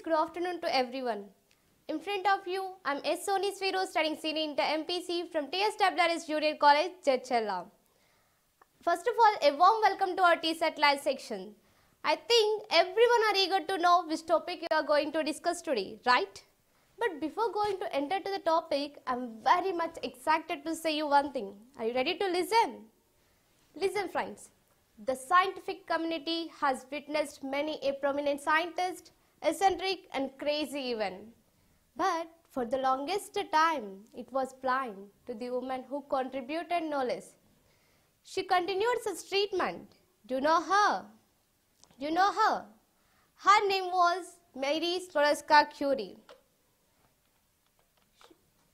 good afternoon to everyone. In front of you, I'm S.Sony studying Senior Inter MPC from TSWREIS Junior College, Chechella. First of all, a warm welcome to our TSWREIS section. I think everyone are eager to know which topic you are going to discuss today, right? But before going to enter to the topic, I'm very much excited to say you one thing. Are you ready to listen? Listen friends, the scientific community has witnessed many a prominent scientist, eccentric and crazy even. But for the longest time, it was blind to the woman who contributed knowledge. She continued such treatment. Do you know her? Do you know her? Her name was Marie Curie.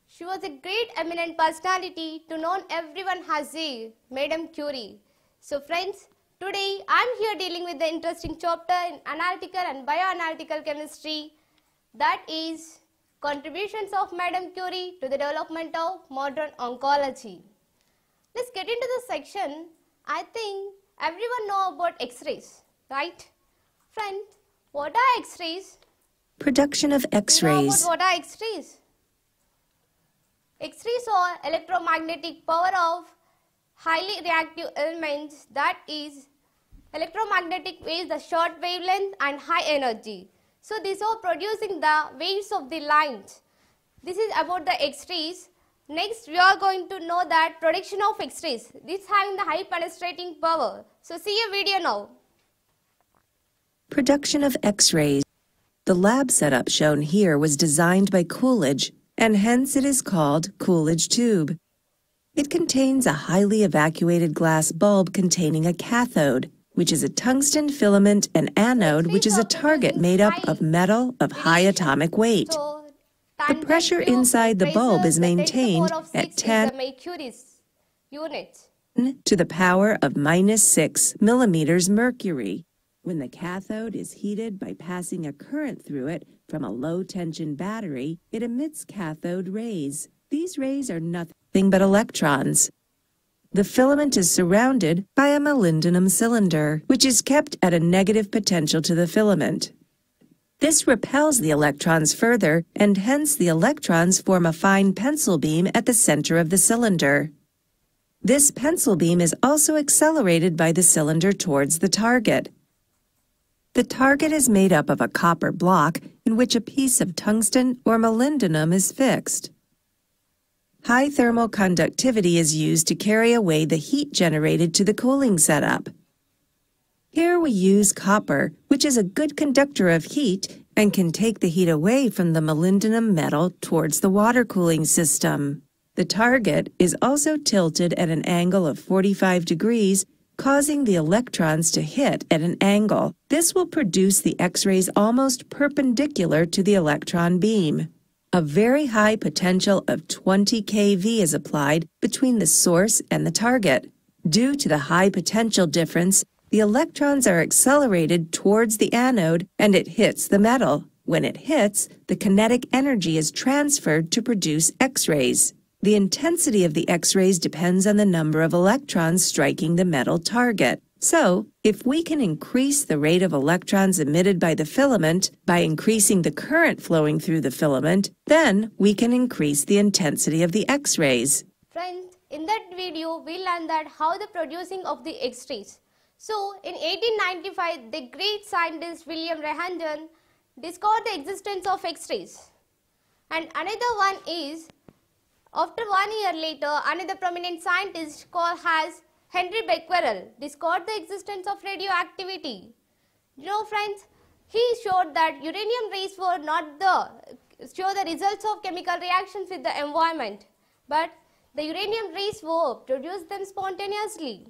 She was a great eminent personality to known everyone as a Madame Curie. So friends, today I am here dealing with the interesting chapter in analytical and bioanalytical chemistry, that is contributions of Madame Curie to the development of modern oncology. Let's get into the section. I think everyone know about X-rays, right? Friends, what are X-rays? Production of X-rays. You know about what are X-rays? X-rays are electromagnetic power of highly reactive elements, that is electromagnetic waves, the short wavelength and high energy. So these are producing the waves of the lines. This is about the X-rays. Next we are going to know that production of X-rays. This having the high penetrating power. So see a video now. Production of X-rays. The lab setup shown here was designed by Coolidge, and hence it is called Coolidge tube. It contains a highly evacuated glass bulb containing a cathode, which is a tungsten filament, and anode, which is a target made up of metal of high atomic weight. The pressure inside the bulb is maintained at 10 units to the power of -6 millimeters mercury. When the cathode is heated by passing a current through it from a low-tension battery, it emits cathode rays. These rays are nothing but electrons. The filament is surrounded by a molybdenum cylinder, which is kept at a negative potential to the filament. This repels the electrons further, and hence the electrons form a fine pencil beam at the center of the cylinder. This pencil beam is also accelerated by the cylinder towards the target. The target is made up of a copper block in which a piece of tungsten or molybdenum is fixed. High thermal conductivity is used to carry away the heat generated to the cooling setup. Here we use copper, which is a good conductor of heat and can take the heat away from the molybdenum metal towards the water cooling system. The target is also tilted at an angle of 45 degrees, causing the electrons to hit at an angle. This will produce the X-rays almost perpendicular to the electron beam. A very high potential of 20 kV is applied between the source and the target. Due to the high potential difference, the electrons are accelerated towards the anode and it hits the metal. When it hits, the kinetic energy is transferred to produce X-rays. The intensity of the X-rays depends on the number of electrons striking the metal target. So, if we can increase the rate of electrons emitted by the filament by increasing the current flowing through the filament, then we can increase the intensity of the X-rays. Friends, in that video, we learned that how the producing of the X-rays. So, in 1895, the great scientist William Röntgen discovered the existence of X-rays. And another one is, after 1 year later, another prominent scientist called as Henry Becquerel discovered the existence of radioactivity. You know friends, he showed that uranium rays were not show the results of chemical reactions with the environment, but the uranium rays were produced them spontaneously.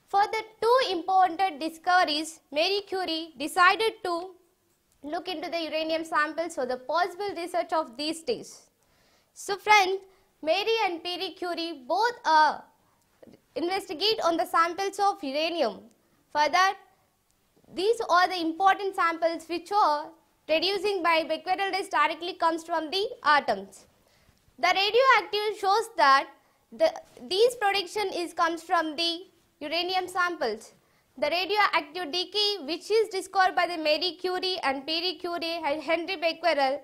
For the two important discoveries, Marie Curie decided to look into the uranium samples for the possible research of these days. So friends, Marie and Marie Curie both investigate on the samples of uranium. For that, these are the important samples which are producing by Becquerel rays directly comes from the atoms. The radioactive shows that these production comes from the uranium samples. The radioactive decay, which is discovered by the Marie Curie and Pierre Curie and Henry Becquerel,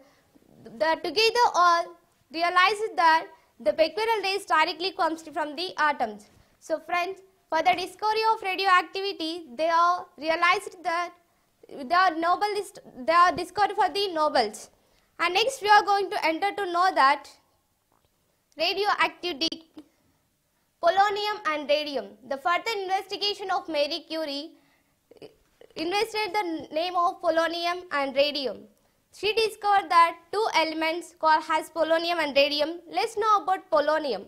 together all realized that the Becquerel rays directly comes from the atoms. So friends, for the discovery of radioactivity, they are realized that they are discovered for the Nobels. And next we are going to enter to know that radioactive decay, polonium and radium. The further investigation of Marie Curie investigated the name of polonium and radium. She discovered that two elements called as polonium and radium. Let's know about polonium.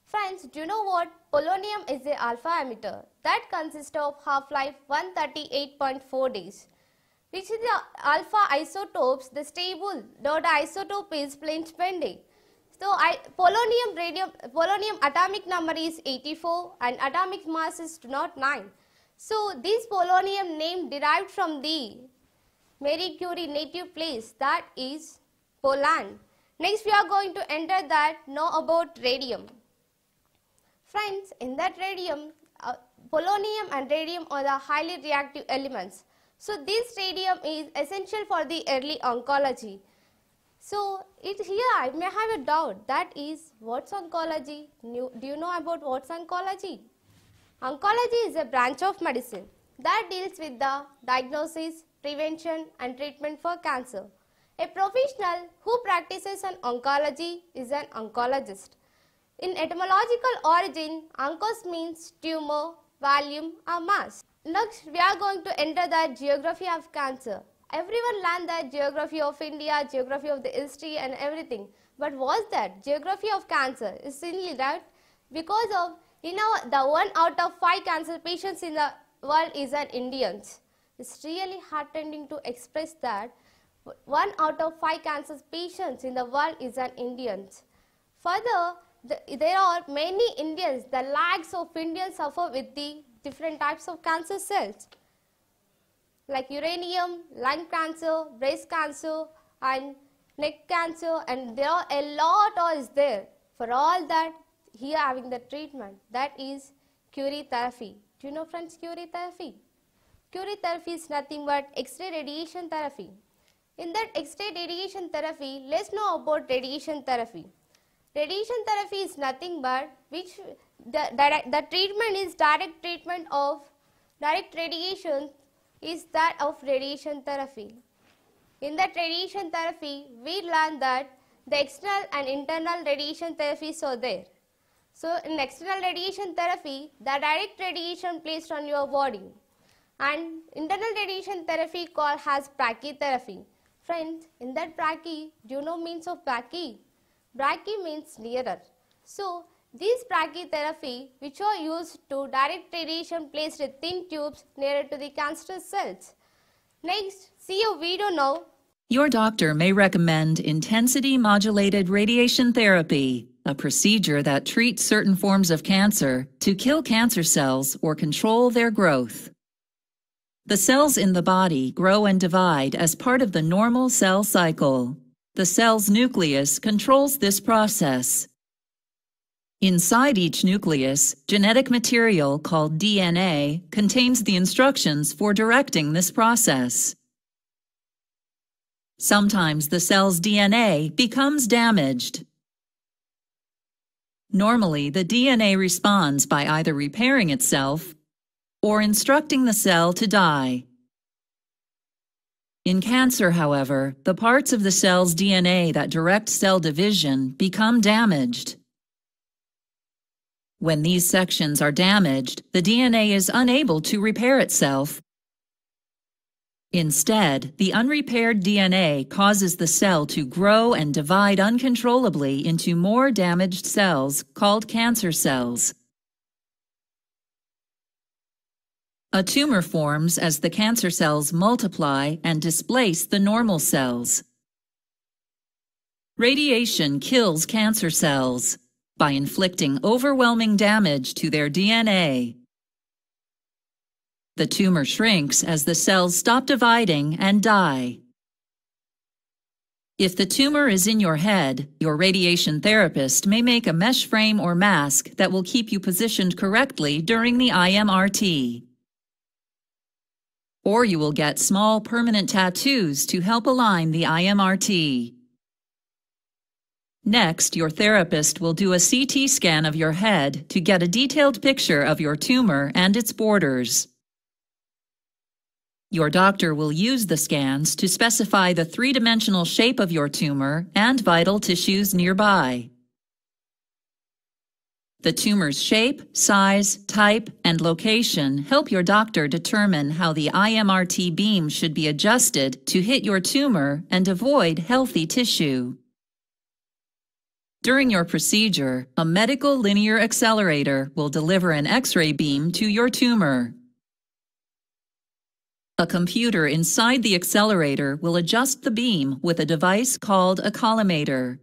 Friends, do you know what? Polonium is the alpha emitter that consists of half-life 138.4 days. Which is the alpha isotopes, the stable, the isotope is plain splendid. So polonium atomic number is 84 and atomic mass is not 9. So this polonium name derived from the Marie Curie native place, that is Poland. Next we are going to enter that know about radium. Friends, in that radium, polonium and radium are the highly reactive elements. So this radium is essential for the early oncology. So here I may have a doubt, that is, what's oncology? Do you know about what's oncology? Oncology is a branch of medicine that deals with the diagnosis, prevention and treatment for cancer. A professional who practices on oncology is an oncologist. In etymological origin, oncos means tumor, volume or mass. Next, we are going to enter the geography of cancer. Everyone learned that geography of India, geography of the history and everything. But what's that? Geography of cancer is simply that because of, the 1 out of 5 cancer patients in the world is an Indians. It's really heartending to express that 1 out of 5 cancer patients in the world is an Indians. Further, there are many Indians, the lakhs of Indians suffer with the different types of cancer cells like uranium, lung cancer, breast cancer and neck cancer, and there are a lot is there. For all that, here having the treatment, that is Curie therapy. Do you know friends Curie therapy? Curie therapy is nothing but X-ray radiation therapy. In that X-ray radiation therapy, let's know about radiation therapy. Radiation therapy is nothing but the treatment is direct radiation is that of radiation therapy. In that radiation therapy, we learn that the external and internal radiation therapies are there. So in external radiation therapy, the direct radiation placed on your body, and internal radiation therapy called as brachytherapy. Friends, in that brachy, do you know means of brachy? Brachy means nearer. So these brachytherapy, which are used to direct radiation placed in thin tubes nearer to the cancerous cells. Next, see a video now. Your doctor may recommend intensity modulated radiation therapy, a procedure that treats certain forms of cancer to kill cancer cells or control their growth. The cells in the body grow and divide as part of the normal cell cycle. The cell's nucleus controls this process. Inside each nucleus, genetic material called DNA contains the instructions for directing this process. Sometimes the cell's DNA becomes damaged. Normally, the DNA responds by either repairing itself or instructing the cell to die. In cancer, however, the parts of the cell's DNA that direct cell division become damaged. When these sections are damaged, the DNA is unable to repair itself. Instead, the unrepaired DNA causes the cell to grow and divide uncontrollably into more damaged cells called cancer cells. A tumor forms as the cancer cells multiply and displace the normal cells. Radiation kills cancer cells by inflicting overwhelming damage to their DNA. The tumor shrinks as the cells stop dividing and die. If the tumor is in your head, your radiation therapist may make a mesh frame or mask that will keep you positioned correctly during the IMRT. or you will get small permanent tattoos to help align the IMRT. Next, your therapist will do a CT scan of your head to get a detailed picture of your tumor and its borders. Your doctor will use the scans to specify the three-dimensional shape of your tumor and vital tissues nearby. The tumor's shape, size, type, and location help your doctor determine how the IMRT beam should be adjusted to hit your tumor and avoid healthy tissue. During your procedure, a medical linear accelerator will deliver an X-ray beam to your tumor. A computer inside the accelerator will adjust the beam with a device called a collimator.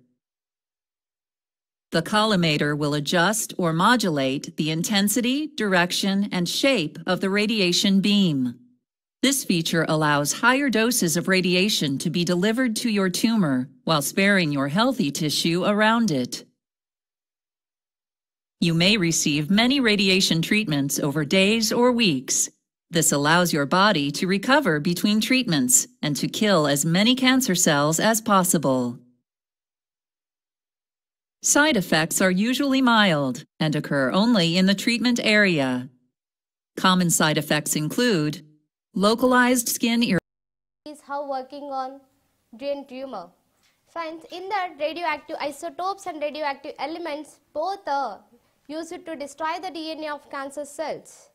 The collimator will adjust or modulate the intensity, direction, and shape of the radiation beam. This feature allows higher doses of radiation to be delivered to your tumor while sparing your healthy tissue around it. You may receive many radiation treatments over days or weeks. This allows your body to recover between treatments and to kill as many cancer cells as possible. Side effects are usually mild and occur only in the treatment area. Common side effects include localized skin irritation. Is how working on brain tumor. Friends, in that radioactive isotopes and radioactive elements both are used to destroy the DNA of cancer cells.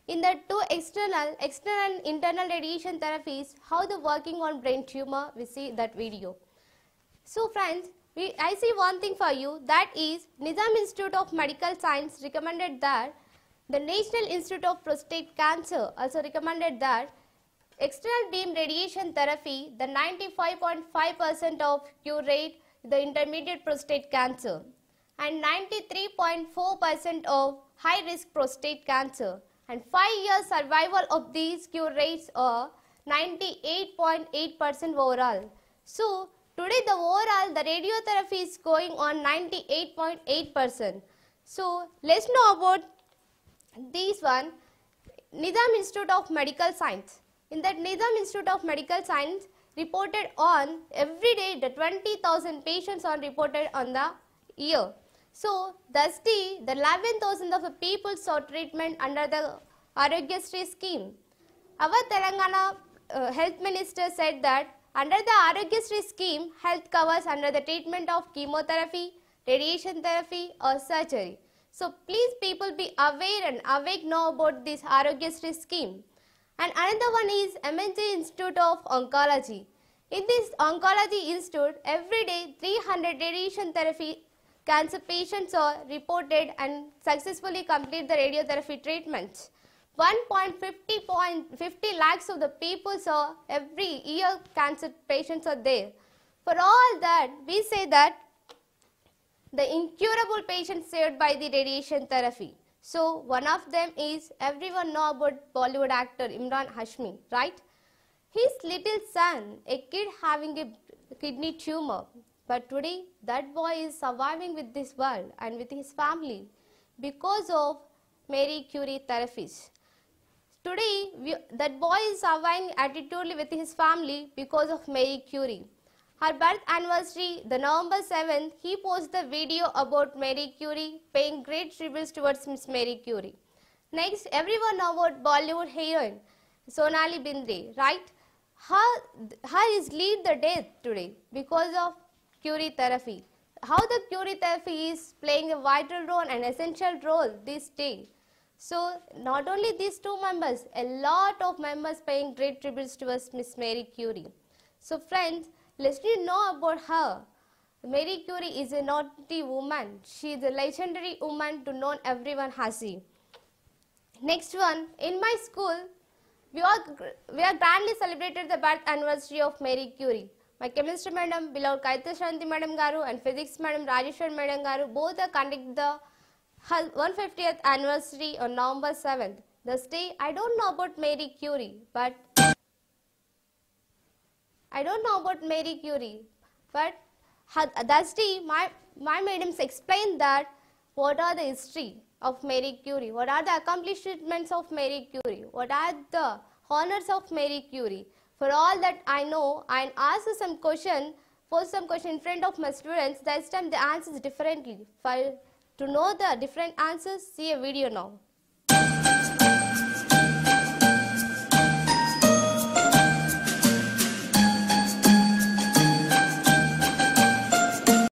In the two external and internal radiation therapies, how the working on brain tumor, we see that video. So friends, I see one thing for you, that is Nizam Institute of Medical Science recommended that the National Institute of Prostate Cancer also recommended that external beam radiation therapy, the 95.5% of cure rate, the intermediate prostate cancer, and 93.4% of high risk prostate cancer, and 5-year survival of these cure rates are 98.8% overall. So today the overall the radiotherapy is going on 98.8%. So let's know about this one, Nizam Institute of Medical Science. In that Nizam Institute of Medical Science reported on every day the 20,000 patients are reported on the year. So thus the 11,000 of the people saw treatment under the Radioactivity scheme. Our Telangana Health Minister said that under the Radioactivity scheme, health covers under the treatment of chemotherapy, radiation therapy or surgery. So please people be aware and awake know about this Radioactivity scheme. And another one is MNC Institute of Oncology. In this Oncology Institute, every day 300 radiation therapy cancer patients are reported and successfully complete the radiotherapy treatments. 1.50 lakhs of the people are every year cancer patients are there. For all that, we say that the incurable patients saved by the radiation therapy. So one of them is, everyone know about Bollywood actor Imran Hashmi, right? His little son, a kid having a kidney tumor. But today, that boy is surviving with this world and with his family because of Marie Curie therapies. Today, that boy is surviving attitudely with his family because of Marie Curie. Her birth anniversary, the November 7th, he posted the video about Marie Curie, paying great tributes towards Miss Marie Curie. Next, everyone know about Bollywood heroine, Sonali Bindre, right? Her is lead the death today because of Curie therapy. How the Curie therapy is playing a vital role and essential role this day. So not only these two members, a lot of members paying great tributes to us, Miss Marie Curie. So friends, let's know about her. Marie Curie is a naughty woman. She is a legendary woman to know everyone has seen. Next one, in my school, we are grandly celebrated the birth anniversary of Marie Curie. My chemistry madam, beloved Kaita Shanti madam garu, and physics madam Rajeshwar madam garu, both are conducting the 150th anniversary on November 7th. This day, I don't know about Marie Curie, but that day, my madams explained that what are the history of Marie Curie, what are the accomplishments of Marie Curie, what are the honors of Marie Curie. For all that I know, I ask some question, pose some question in front of my students. This time the answers differently. To know the different answers, see a video now.